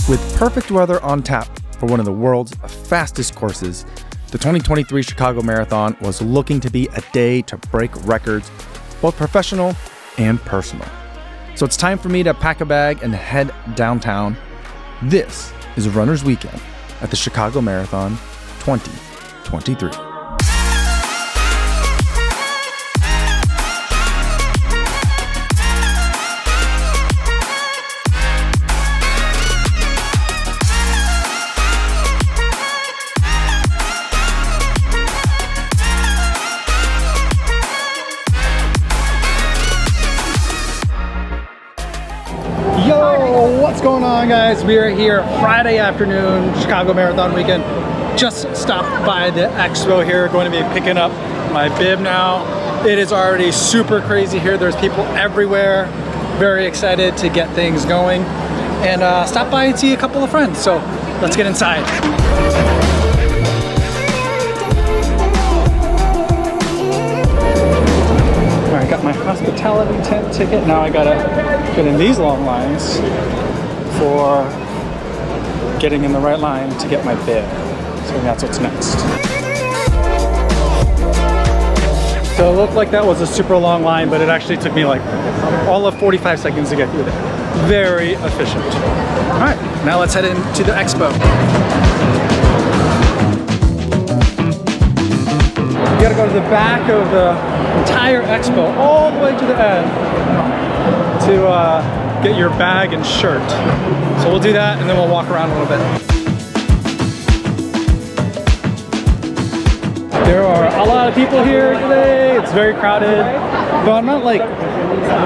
With perfect weather on tap for one of the world's fastest courses, the 2023 Chicago Marathon was looking to be a day to break records, both professional and personal. So it's time for me to pack a bag and head downtown. This is Runner's Weekend at the Chicago Marathon 2023. What's going on, guys? We are here Friday afternoon, Chicago Marathon weekend. Just stopped by the expo here, going to be picking up my bib now. It is already super crazy here. There's people everywhere. Very excited to get things going and stop by and see a couple of friends. So let's get inside. All right, got my hospitality tent ticket. Now I gotta get in these long lines for getting in the right line to get my bib. So that's what's next. So it looked like that was a super long line, but it actually took me like all of 45 seconds to get through there. Very efficient. All right, now let's head into the expo. You gotta go to the back of the entire expo, all the way to the end, to get your bag and shirt. So we'll do that and then we'll walk around a little bit. There are a lot of people here today. It's very crowded, but I'm not like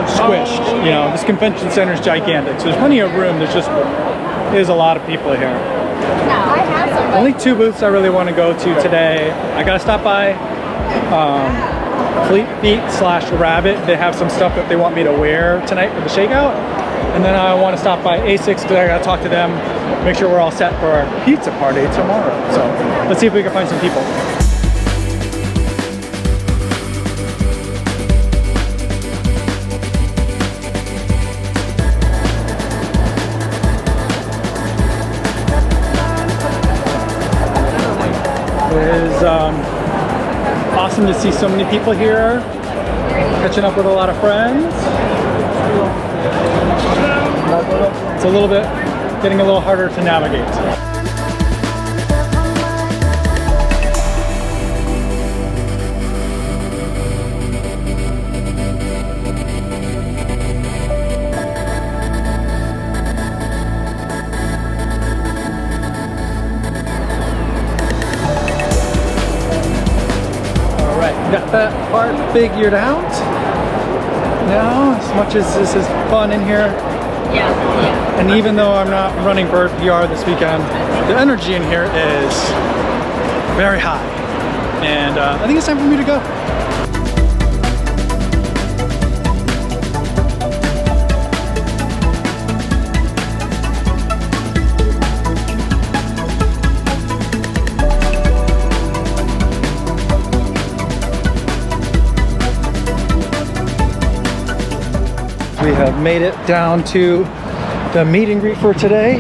squished. You know, this convention center is gigantic, so there's plenty of room. There's a lot of people here. Only two booths I really want to go to today. I gotta stop by Fleet Feet / Rabbit. They have some stuff that they want me to wear tonight for the Shakeout. And then I want to stop by A6 because I gotta talk to them, make sure we're all set for our pizza party tomorrow. So let's see if we can find some people. It is awesome to see so many people here, catching up with a lot of friends. It's a little bit, getting a little harder to navigate. All right, got that part figured out. Now, as much as this is fun in here, and even though I'm not running Bird PR this weekend, the energy in here is very high. And I think it's time for me to go. We have made it down to the meet and greet for today.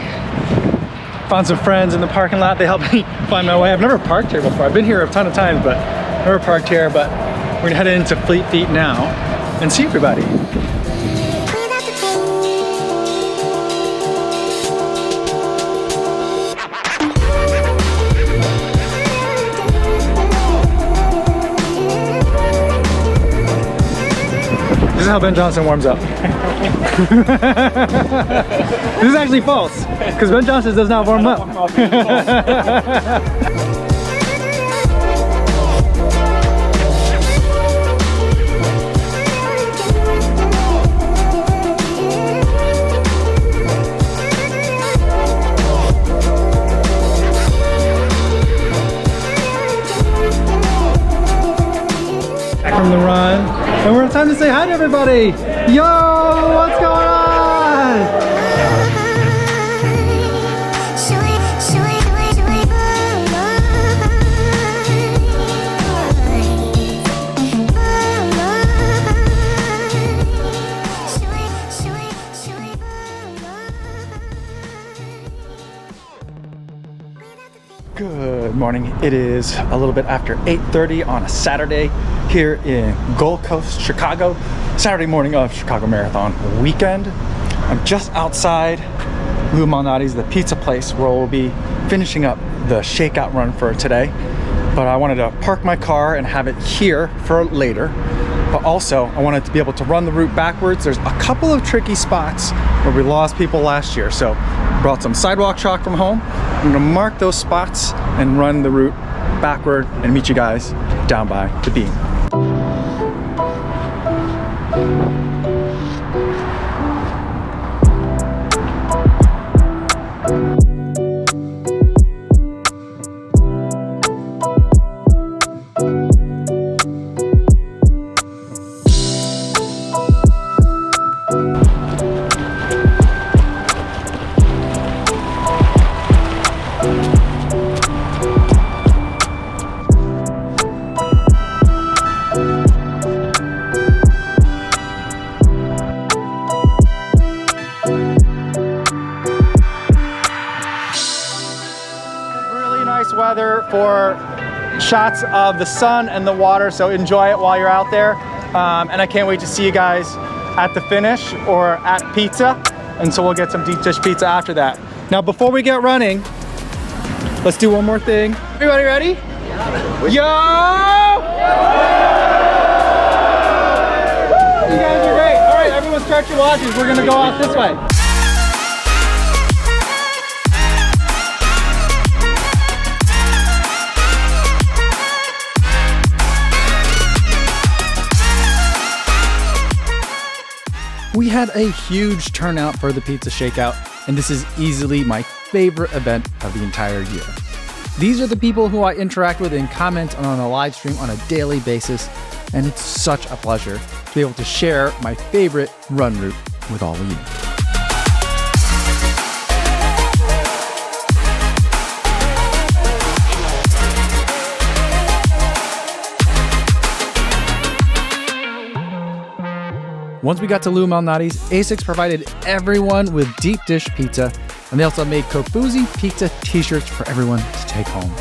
Found some friends in the parking lot. They helped me find my way. I've never parked here before. I've been here a ton of times, but never parked here. But we're gonna head into Fleet Feet now and see everybody. This is how Ben Johnson warms up. This is actually false, because Ben Johnson does not warm up. Back from the run, and we're time to say hi to everybody. Yo, what's going on? Good morning. It is a little bit after 8:30 on a Saturday here in Gold Coast, Chicago. Saturday morning of Chicago Marathon weekend. I'm just outside Lou Malnati's, the pizza place, where we'll be finishing up the Shakeout run for today. But I wanted to park my car and have it here for later. But also, I wanted to be able to run the route backwards. There's a couple of tricky spots where we lost people last year. So brought some sidewalk chalk from home. I'm gonna mark those spots and run the route backward and meet you guys down by the beam. Weather for shots of the sun and the water, so enjoy it while you're out there, and I can't wait to see you guys at the finish or at pizza, and so we'll get some deep dish pizza after that. Now before we get running, let's do one more thing. Everybody ready? Yeah. Yo! Woo! You guys are great. All right, everyone stretch your watches. We're gonna go out this way. We had a huge turnout for the Pizza Shakeout, and this is easily my favorite event of the entire year. These are the people who I interact with and comment on a live stream on a daily basis, and it's such a pleasure to be able to share my favorite run route with all of you. Once we got to Lou Malnati's, ASICS provided everyone with deep dish pizza, and they also made kofuzi pizza t-shirts for everyone to take home.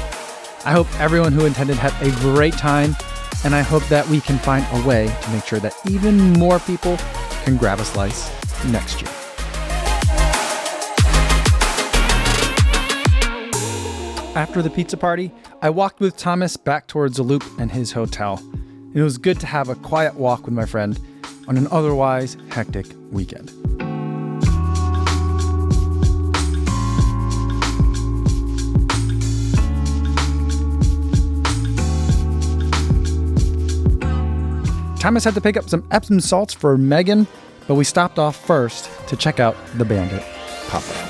I hope everyone who attended had a great time, and I hope that we can find a way to make sure that even more people can grab a slice next year. After the pizza party, I walked with Thomas back towards the Loop and his hotel. It was good to have a quiet walk with my friend on an otherwise hectic weekend. Thomas had to pick up some Epsom salts for Megan, but we stopped off first to check out the Bandit Popup.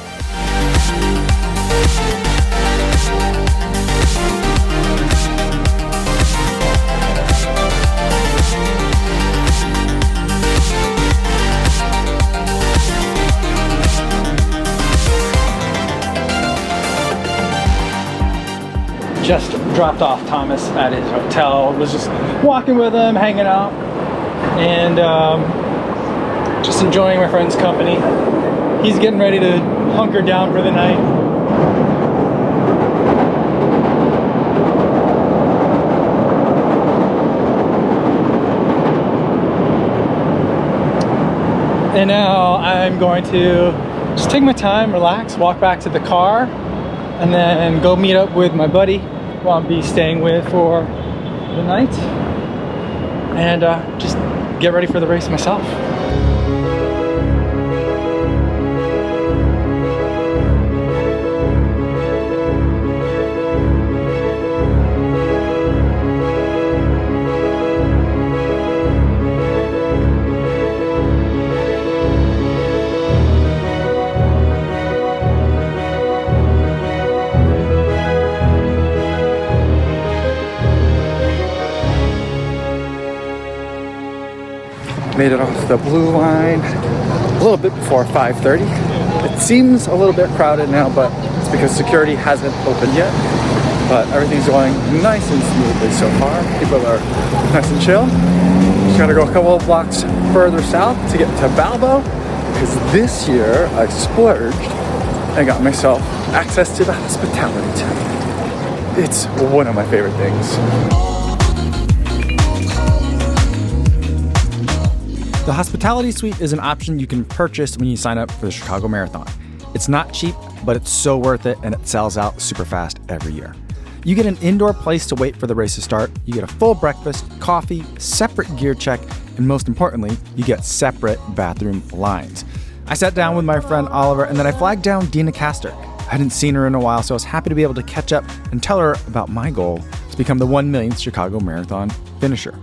Just dropped off Thomas at his hotel, was just walking with him, hanging out, and just enjoying my friend's company. He's getting ready to hunker down for the night. And now I'm going to just take my time, relax, walk back to the car, and then go meet up with my buddy who I'll be staying with for the night, and just get ready for the race myself. Made it off the blue line a little bit before 5:30. It seems a little bit crowded now, but it's because security hasn't opened yet. But everything's going nice and smoothly so far. People are nice and chill. Just gotta go a couple of blocks further south to get to Balbo, because this year I splurged and got myself access to the hospitality tent. It's one of my favorite things. The hospitality suite is an option you can purchase when you sign up for the Chicago Marathon. It's not cheap, but it's so worth it, and it sells out super fast every year. You get an indoor place to wait for the race to start, you get a full breakfast, coffee, separate gear check, and most importantly, you get separate bathroom lines. I sat down with my friend Oliver, and then I flagged down Dina Castor. I hadn't seen her in a while, so I was happy to be able to catch up and tell her about my goal to become the 1 millionth Chicago Marathon finisher.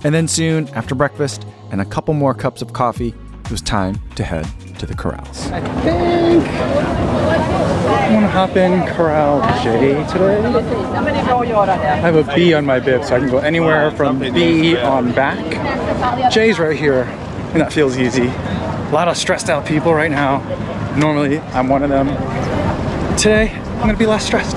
And then soon, after breakfast and a couple more cups of coffee, it was time to head to the corrals. I think I'm gonna hop in Corral J today. I have a B on my bib, so I can go anywhere from B on back. J's right here, and that feels easy. A lot of stressed out people right now. Normally, I'm one of them. Today, I'm gonna be less stressed.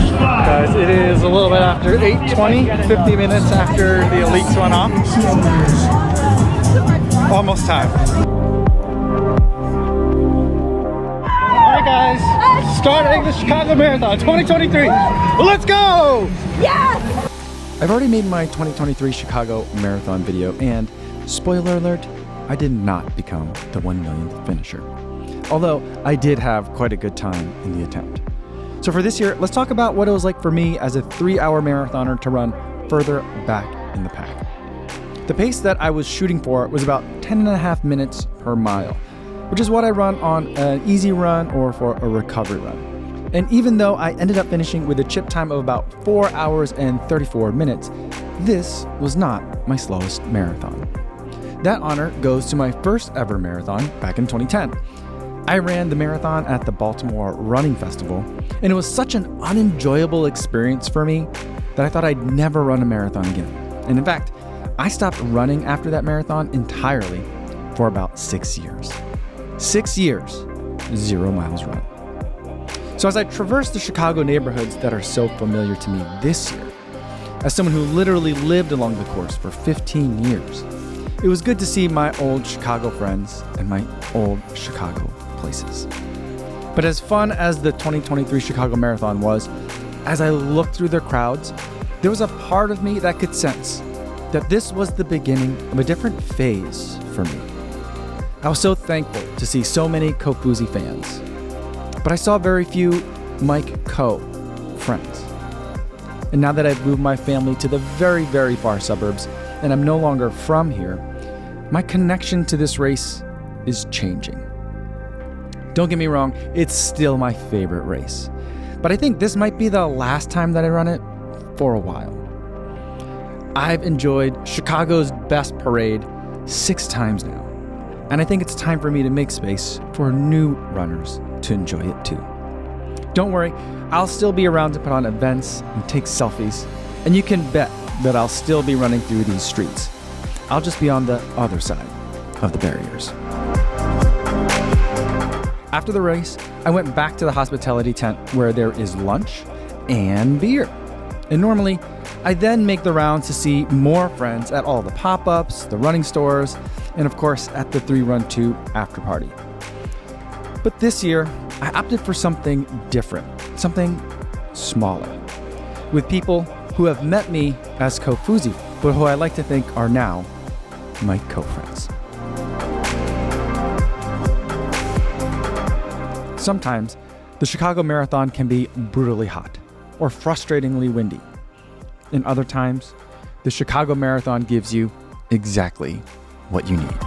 Guys, it is a little bit after 8:20, 50 minutes after the elites went off. Almost time. Alright guys, starting the Chicago Marathon 2023. Let's go! Yes! I've already made my 2023 Chicago Marathon video, and spoiler alert, I did not become the 1 millionth finisher. Although I did have quite a good time in the attempt. So for this year, let's talk about what it was like for me as a 3-hour marathoner to run further back in the pack. The pace that I was shooting for was about 10.5 minutes per mile, which is what I run on an easy run or for a recovery run. And even though I ended up finishing with a chip time of about 4 hours and 34 minutes, this was not my slowest marathon. That honor goes to my first ever marathon back in 2010. I ran the marathon at the Baltimore Running Festival, and it was such an unenjoyable experience for me that I thought I'd never run a marathon again. And in fact, I stopped running after that marathon entirely for about 6 years. 6 years, 0 miles run. So as I traverse the Chicago neighborhoods that are so familiar to me this year, as someone who literally lived along the course for 15 years, it was good to see my old Chicago friends and my old Chicago places. But as fun as the 2023 Chicago Marathon was, as I looked through their crowds, there was a part of me that could sense that this was the beginning of a different phase for me. I was so thankful to see so many Kofuzi fans, but I saw very few Mike Co friends. And now that I've moved my family to the very, very far suburbs and I'm no longer from here, my connection to this race is changing. Don't get me wrong, it's still my favorite race, but I think this might be the last time that I run it for a while. I've enjoyed Chicago's best parade 6 times now, and I think it's time for me to make space for new runners to enjoy it too. Don't worry, I'll still be around to put on events and take selfies, and you can bet that I'll still be running through these streets. I'll just be on the other side of the barriers. After the race, I went back to the hospitality tent where there is lunch and beer. And normally, I then make the rounds to see more friends at all the pop-ups, the running stores, and of course at the 3-Run-2 after party. But this year, I opted for something different, something smaller, with people who have met me as kofuzi, but who I like to think are now my co-friends. Sometimes, the Chicago Marathon can be brutally hot or frustratingly windy. And other times, the Chicago Marathon gives you exactly what you need.